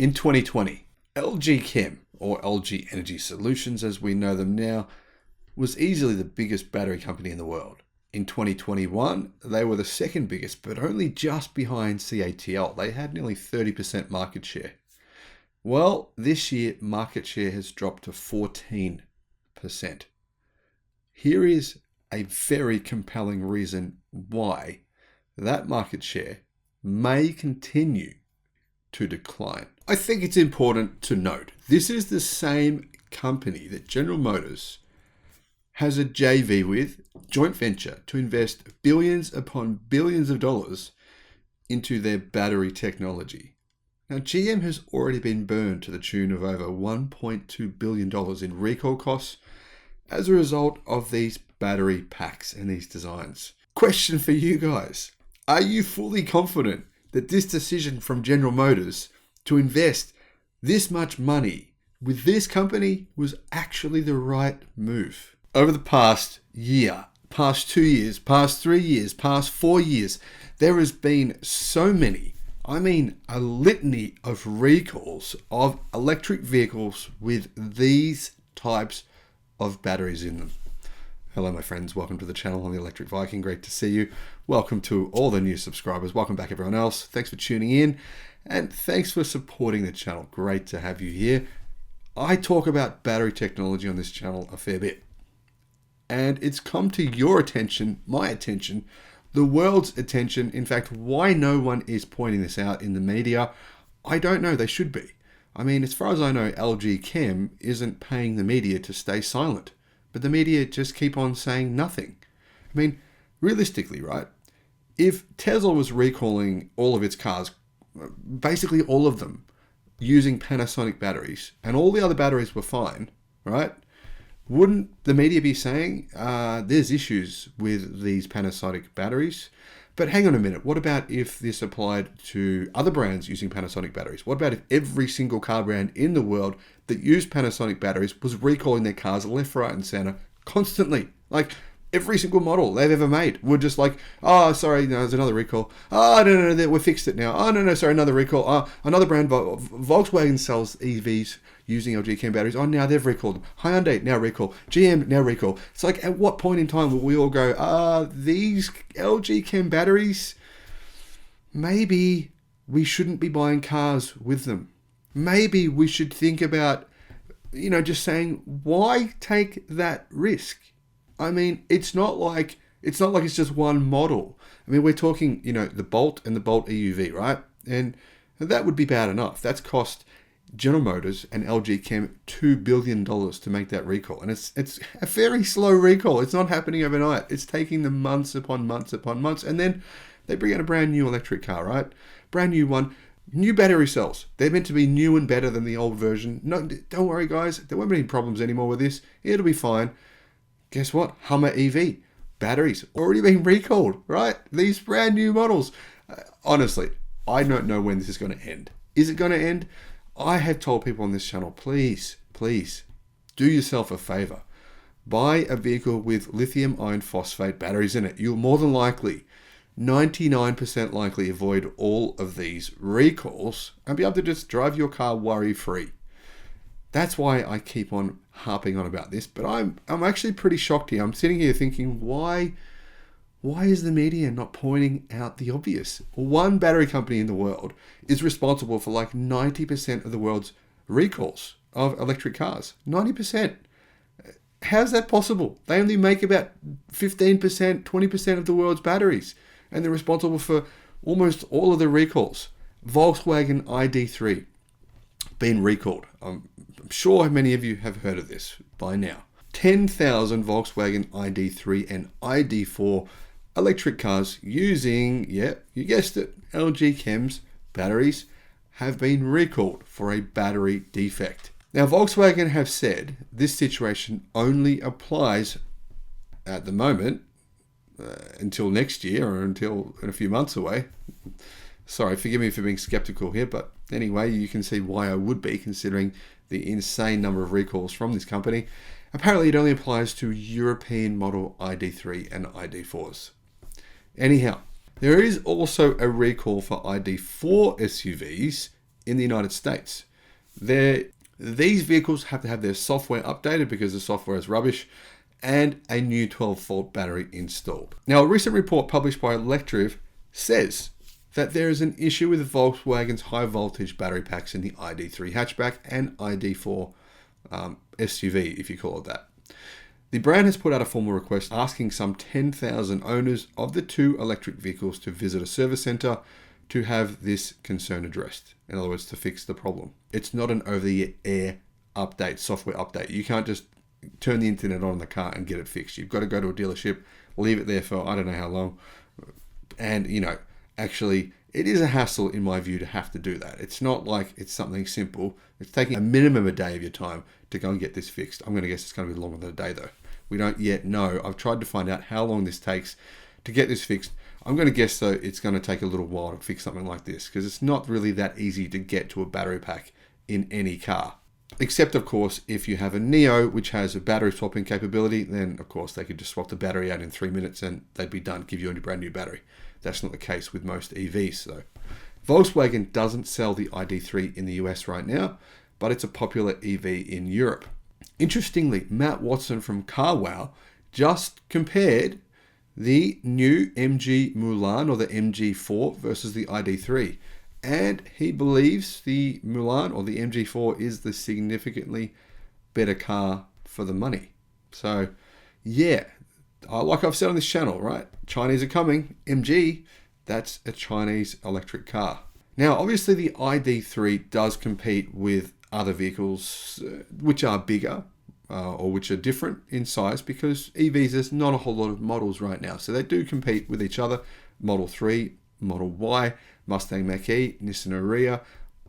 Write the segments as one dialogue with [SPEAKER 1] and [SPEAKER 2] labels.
[SPEAKER 1] In 2020, LG Chem, or LG Energy Solutions as we know them now, was easily the biggest battery company in the world. In 2021, they were the second biggest, but only just behind CATL. They had nearly 30% market share. Well, this year, market share has dropped to 14%. Here is a very compelling reason why that market share may continue to decline. I think it's important to note, this is the same company that General Motors has a JV with, joint venture, to invest billions upon billions of dollars into their battery technology. Now, GM has already been burned to the tune of over $1.2 billion in recall costs as a result of these battery packs and these designs. Question for you guys. Are you fully confident that this decision from General Motors to invest this much money with this company was actually the right move? Over the past year, past 2 years, past 3 years, past 4 years, there has been so many, a litany of recalls of electric vehicles with these types of batteries in them. Hello, my friends. Welcome to the channel. I'm the Electric Viking. Great to see you. Welcome to all the new subscribers. Welcome back, everyone else. Thanks for tuning in and thanks for supporting the channel. Great to have you here. I talk about battery technology on this channel a fair bit. And it's come to your attention, my attention, the world's attention. In fact, why no one is pointing this out in the media, I don't know. They should be. As far as I know, LG Chem isn't paying the media to stay silent. But the media just keep on saying nothing. Realistically, right? If Tesla was recalling all of its cars, basically all of them, using Panasonic batteries, and all the other batteries were fine, right? Wouldn't the media be saying there's issues with these Panasonic batteries? But hang on a minute. What about if this applied to other brands using Panasonic batteries? What about if every single car brand in the world that used Panasonic batteries was recalling their cars left, right, and center constantly? Like every single model they've ever made would just like, oh, sorry, no, there's another recall. Oh, no, we fixed it now. Oh, no, sorry, another recall. Oh, another brand, Volkswagen sells EVs using LG Chem batteries. Oh, now they've recalled them. Hyundai, now recall. GM, now recall. It's like, at what point in time will we all go, these LG Chem batteries, maybe we shouldn't be buying cars with them. Maybe we should think about, just saying, why take that risk? It's not like it's just one model. We're talking, the Bolt and the Bolt EUV, right? And that would be bad enough. That's cost General Motors and LG Chem $2 billion to make that recall. And it's a very slow recall. It's not happening overnight. It's taking them months upon months upon months. And then they bring out a brand new electric car, right? Brand new one. New battery cells. They're meant to be new and better than the old version. No, don't worry, guys. There won't be any problems anymore with this. It'll be fine. Guess what? Hummer EV. Batteries already being recalled, right? These brand new models. Honestly, I don't know when this is going to end. Is it going to end? I have told people on this channel, please, do yourself a favor. Buy a vehicle with lithium iron phosphate batteries in it. You'll more than likely, 99% likely, avoid all of these recalls and be able to just drive your car worry-free. That's why I keep on harping on about this, but I'm actually pretty shocked here. I'm sitting here thinking, why is the media not pointing out the obvious? One battery company in the world is responsible for like 90% of the world's recalls of electric cars. 90%. How's that possible? They only make about 15%, 20% of the world's batteries, and they're responsible for almost all of the recalls. Volkswagen ID3 been recalled. I'm sure many of you have heard of this by now. 10,000 Volkswagen ID3 and ID4 electric cars using, you guessed it, LG Chem's batteries have been recalled for a battery defect. Now, Volkswagen have said this situation only applies at the moment until next year or until a few months away. Sorry, forgive me for being skeptical here, but anyway, you can see why I would be, considering the insane number of recalls from this company. Apparently, it only applies to European model ID3 and ID4s. Anyhow, there is also a recall for ID4 SUVs in the United States. These vehicles have to have their software updated because the software is rubbish, and a new 12-volt battery installed. Now, a recent report published by Electrode says that there is an issue with Volkswagen's high voltage battery packs in the ID3 hatchback and ID4 SUV, if you call it that. The brand has put out a formal request asking some 10,000 owners of the two electric vehicles to visit a service center to have this concern addressed. In other words, to fix the problem. It's not an over-the-air update, software update. You can't just turn the internet on in the car and get it fixed. You've got to go to a dealership, leave it there for I don't know how long. And, actually, it is a hassle in my view to have to do that. It's not like it's something simple. It's taking a minimum a day of your time to go and get this fixed. I'm going to guess it's going to be longer than a day though. We don't yet know. I've tried to find out how long this takes to get this fixed. I'm going to guess though it's going to take a little while to fix something like this because it's not really that easy to get to a battery pack in any car. Except of course, if you have a Neo, which has a battery swapping capability, then of course they could just swap the battery out in 3 minutes and they'd be done, give you a brand new battery. That's not the case with most EVs though. Volkswagen doesn't sell the ID3 in the US right now, but it's a popular EV in Europe. Interestingly, Matt Watson from CarWow just compared the new MG Mulan or the MG4 versus the ID3. And he believes the Mulan or the MG4 is the significantly better car for the money. So yeah, like I've said on this channel, right? Chinese are coming. MG, that's a Chinese electric car. Now, obviously the ID3 does compete with other vehicles which are bigger or which are different in size because EVs, there's not a whole lot of models right now. So they do compete with each other. Model 3, Model Y, Mustang Mach-E, Nissan Ariya,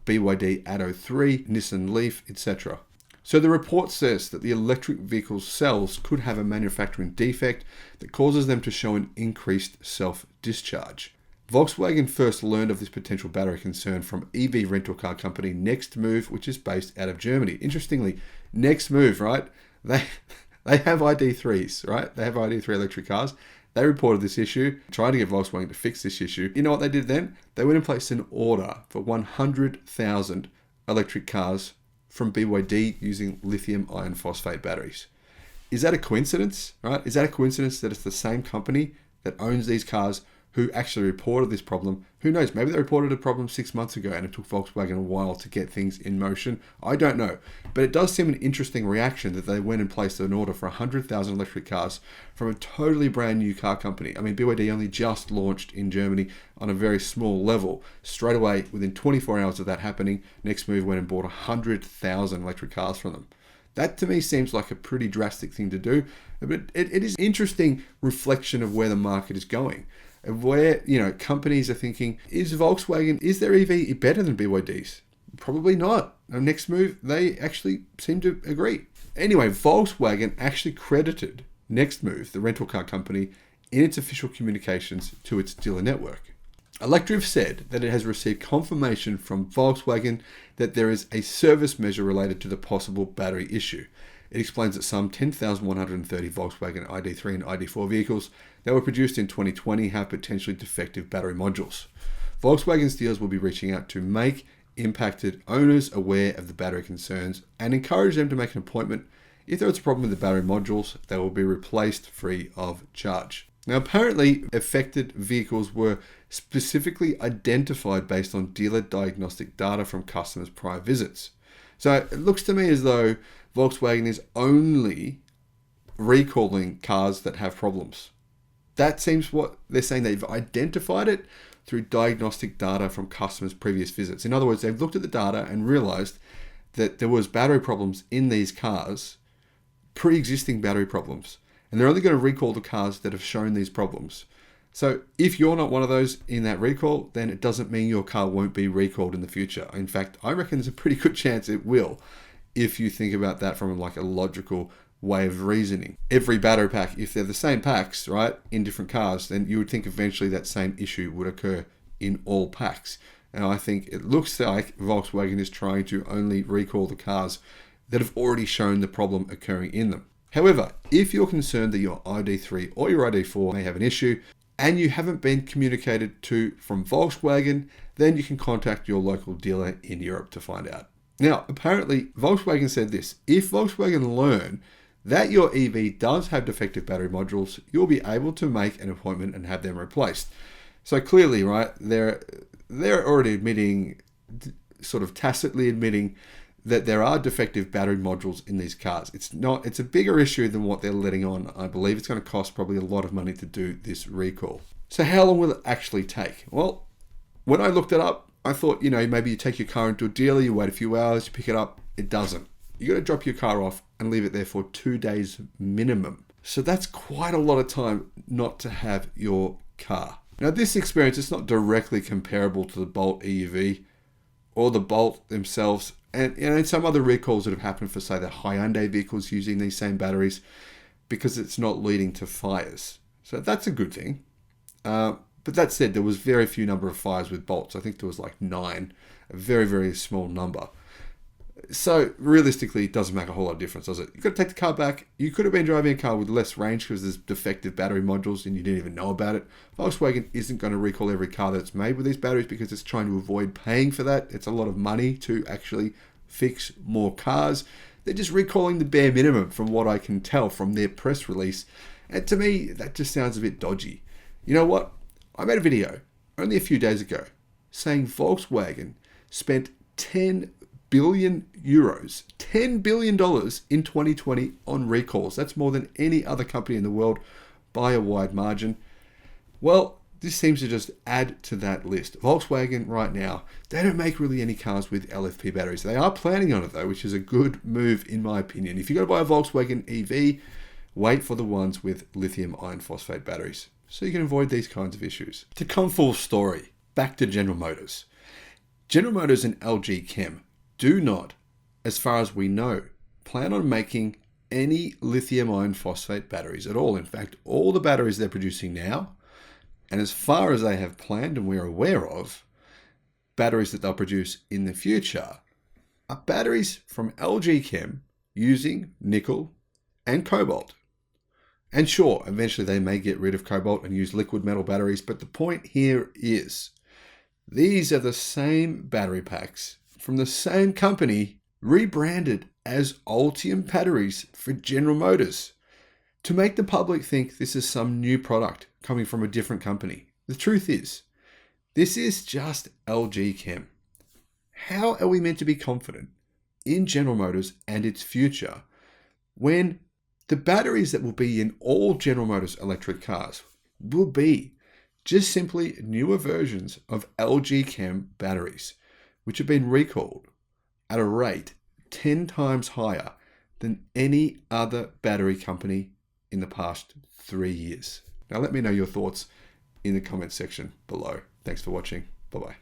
[SPEAKER 1] BYD Atto 3, Nissan Leaf, etc. So the report says that the electric vehicle cells could have a manufacturing defect that causes them to show an increased self-discharge. Volkswagen first learned of this potential battery concern from EV rental car company Nextmove, which is based out of Germany. Interestingly, Nextmove, right? They have ID3s, right? They have ID3 electric cars. They reported this issue, trying to get Volkswagen to fix this issue. You know what they did then? They went and placed an order for 100,000 electric cars from BYD using lithium iron phosphate batteries. Is that a coincidence, right? Is that a coincidence that it's the same company that owns these cars who actually reported this problem? Who knows? Maybe they reported a problem 6 months ago and it took Volkswagen a while to get things in motion. I don't know. But it does seem an interesting reaction that they went and placed an order for 100,000 electric cars from a totally brand new car company. I mean, BYD only just launched in Germany on a very small level. Straight away, within 24 hours of that happening, Nextmove went and bought 100,000 electric cars from them. That to me seems like a pretty drastic thing to do. But it is an interesting reflection of where the market is going. Where, companies are thinking, is their EV better than BYD's? Probably not. Nextmove, they actually seem to agree. Anyway, Volkswagen actually credited Nextmove, the rental car company, in its official communications to its dealer network. Electrode said that it has received confirmation from Volkswagen that there is a service measure related to the possible battery issue. It explains that some 10,130 Volkswagen ID3 and ID4 vehicles that were produced in 2020 have potentially defective battery modules. Volkswagen's dealers will be reaching out to make impacted owners aware of the battery concerns and encourage them to make an appointment. If there is a problem with the battery modules, they will be replaced free of charge. Now, apparently, affected vehicles were specifically identified based on dealer diagnostic data from customers' prior visits. So it looks to me as though Volkswagen is only recalling cars that have problems. That seems what they're saying. They've identified it through diagnostic data from customers' previous visits. In other words, they've looked at the data and realized that there was battery problems in these cars, pre-existing battery problems. And they're only going to recall the cars that have shown these problems. So if you're not one of those in that recall, then it doesn't mean your car won't be recalled in the future. In fact, I reckon there's a pretty good chance it will, if you think about that from like a logical way of reasoning. Every battery pack, if they're the same packs, right, in different cars, then you would think eventually that same issue would occur in all packs. And I think it looks like Volkswagen is trying to only recall the cars that have already shown the problem occurring in them. However, if you're concerned that your ID3 or your ID4 may have an issue, and you haven't been communicated to from Volkswagen, then you can contact your local dealer in Europe to find out. Now, apparently, Volkswagen said this: if Volkswagen learn that your EV does have defective battery modules, you'll be able to make an appointment and have them replaced. So clearly, right, they're already admitting, sort of tacitly admitting, that there are defective battery modules in these cars. It's a bigger issue than what they're letting on. I believe it's going to cost probably a lot of money to do this recall. So how long will it actually take? Well, when I looked it up, I thought, maybe you take your car into a dealer, you wait a few hours, you pick it up. It doesn't. You got to drop your car off and leave it there for 2 days minimum. So that's quite a lot of time not to have your car. Now, this experience is not directly comparable to the Bolt EUV or the Bolt themselves, and some other recalls that have happened for, say, the Hyundai vehicles using these same batteries, because it's not leading to fires. So that's a good thing. But that said, there was very few number of fires with Bolts. I think there was like 9, a very, very small number. So realistically, it doesn't make a whole lot of difference, does it? You've got to take the car back. You could have been driving a car with less range because there's defective battery modules and you didn't even know about it. Volkswagen isn't going to recall every car that's made with these batteries because it's trying to avoid paying for that. It's a lot of money to actually fix more cars. They're just recalling the bare minimum from what I can tell from their press release. And to me, that just sounds a bit dodgy. You know what? I made a video only a few days ago saying Volkswagen spent 10 billion euros, $10 billion in 2020 on recalls. That's more than any other company in the world by a wide margin. Well, this seems to just add to that list. Volkswagen right now, they don't make really any cars with LFP batteries. They are planning on it though, which is a good move in my opinion. If you're going to buy a Volkswagen EV, wait for the ones with lithium iron phosphate batteries, so you can avoid these kinds of issues. To come full story, back to General Motors. General Motors and LG Chem do not, as far as we know, plan on making any lithium iron phosphate batteries at all. In fact, all the batteries they're producing now, and as far as they have planned and we're aware of, batteries that they'll produce in the future are batteries from LG Chem using nickel and cobalt. And sure, eventually they may get rid of cobalt and use liquid metal batteries, but the point here is these are the same battery packs from the same company rebranded as Ultium batteries for General Motors to make the public think this is some new product coming from a different company. The truth is, this is just LG Chem. How are we meant to be confident in General Motors and its future when the batteries that will be in all General Motors electric cars will be just simply newer versions of LG Chem batteries, which have been recalled at a rate 10 times higher than any other battery company in the past 3 years? Now let me know your thoughts in the comments section below. Thanks for watching. Bye-bye.